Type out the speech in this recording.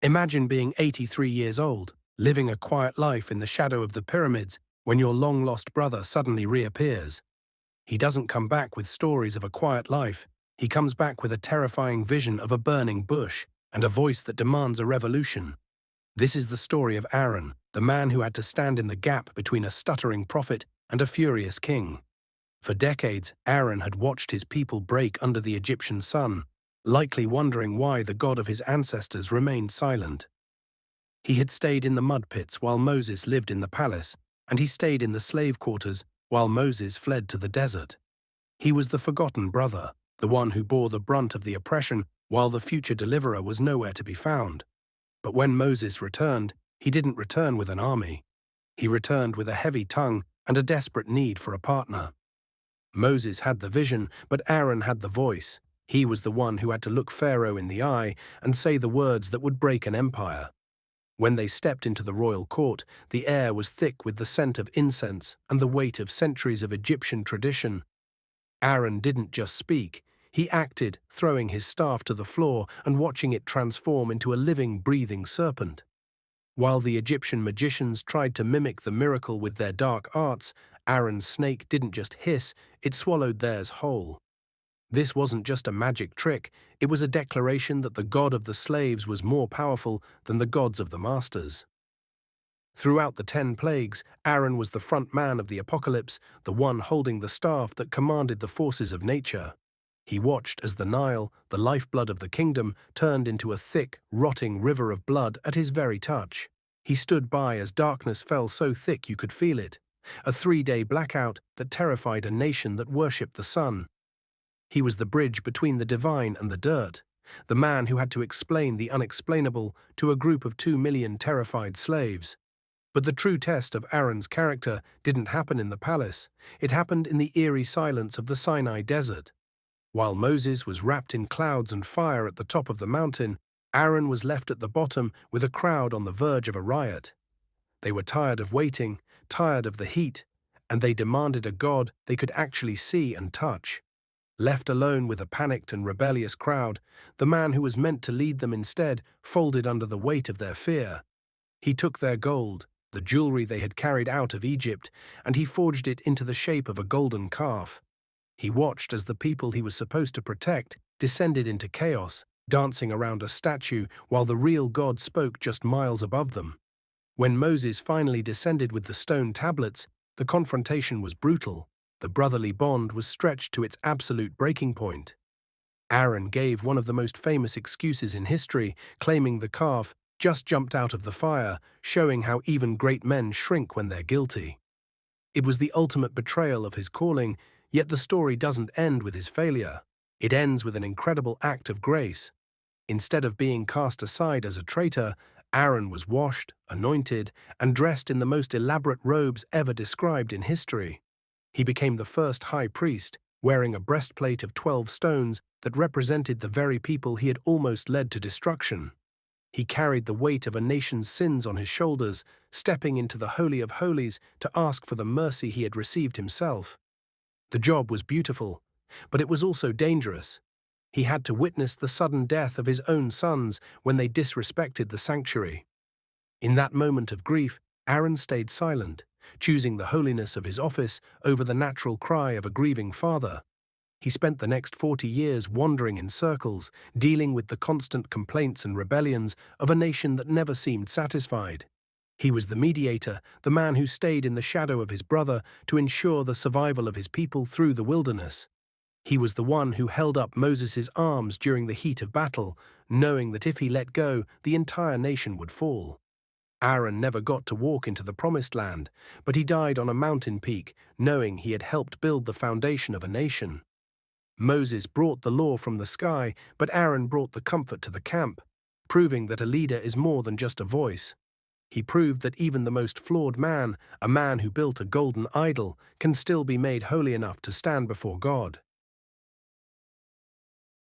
Imagine being 83 years old, living a quiet life in the shadow of the pyramids when your long-lost brother suddenly reappears. He doesn't come back with stories of a quiet life. He comes back with a terrifying vision of a burning bush and a voice that demands a revolution. This is the story of Aaron, the man who had to stand in the gap between a stuttering prophet and a furious king. For decades, Aaron had watched his people break under the Egyptian sun, likely wondering why the God of his ancestors remained silent. He had stayed in the mud pits while Moses lived in the palace, and he stayed in the slave quarters while Moses fled to the desert. He was the forgotten brother, the one who bore the brunt of the oppression while the future deliverer was nowhere to be found. But when Moses returned, he didn't return with an army. He returned with a heavy tongue and a desperate need for a partner. Moses had the vision, but Aaron had the voice. He was the one who had to look Pharaoh in the eye and say the words that would break an empire. When they stepped into the royal court, the air was thick with the scent of incense and the weight of centuries of Egyptian tradition. Aaron didn't just speak, he acted, throwing his staff to the floor and watching it transform into a living, breathing serpent. While the Egyptian magicians tried to mimic the miracle with their dark arts, Aaron's snake didn't just hiss, it swallowed theirs whole. This wasn't just a magic trick, it was a declaration that the God of the slaves was more powerful than the gods of the masters. Throughout the 10 plagues, Aaron was the front man of the apocalypse, the one holding the staff that commanded the forces of nature. He watched as the Nile, the lifeblood of the kingdom, turned into a thick, rotting river of blood at his very touch. He stood by as darkness fell so thick you could feel it, a 3-day blackout that terrified a nation that worshipped the sun. He was the bridge between the divine and the dirt, the man who had to explain the unexplainable to a group of 2 million terrified slaves. But the true test of Aaron's character didn't happen in the palace, it happened in the eerie silence of the Sinai desert. While Moses was wrapped in clouds and fire at the top of the mountain, Aaron was left at the bottom with a crowd on the verge of a riot. They were tired of waiting, tired of the heat, and they demanded a God they could actually see and touch. Left alone with a panicked and rebellious crowd, the man who was meant to lead them instead folded under the weight of their fear. He took their gold, the jewelry they had carried out of Egypt, and he forged it into the shape of a golden calf. He watched as the people he was supposed to protect descended into chaos, dancing around a statue while the real God spoke just miles above them. When Moses finally descended with the stone tablets, the confrontation was brutal. The brotherly bond was stretched to its absolute breaking point. Aaron gave one of the most famous excuses in history, claiming the calf just jumped out of the fire, showing how even great men shrink when they're guilty. It was the ultimate betrayal of his calling, yet the story doesn't end with his failure. It ends with an incredible act of grace. Instead of being cast aside as a traitor, Aaron was washed, anointed, and dressed in the most elaborate robes ever described in history. He became the first high priest, wearing a breastplate of 12 stones that represented the very people he had almost led to destruction. He carried the weight of a nation's sins on his shoulders, stepping into the Holy of Holies to ask for the mercy he had received himself. The job was beautiful, but it was also dangerous. He had to witness the sudden death of his own sons when they disrespected the sanctuary. In that moment of grief, Aaron stayed silent, choosing the holiness of his office over the natural cry of a grieving father. He spent the next 40 years wandering in circles, dealing with the constant complaints and rebellions of a nation that never seemed satisfied. He was the mediator, the man who stayed in the shadow of his brother to ensure the survival of his people through the wilderness. He was the one who held up Moses' arms during the heat of battle, knowing that if he let go, the entire nation would fall. Aaron never got to walk into the promised land, but he died on a mountain peak, knowing he had helped build the foundation of a nation. Moses brought the law from the sky, but Aaron brought the comfort to the camp, proving that a leader is more than just a voice. He proved that even the most flawed man, a man who built a golden idol, can still be made holy enough to stand before God.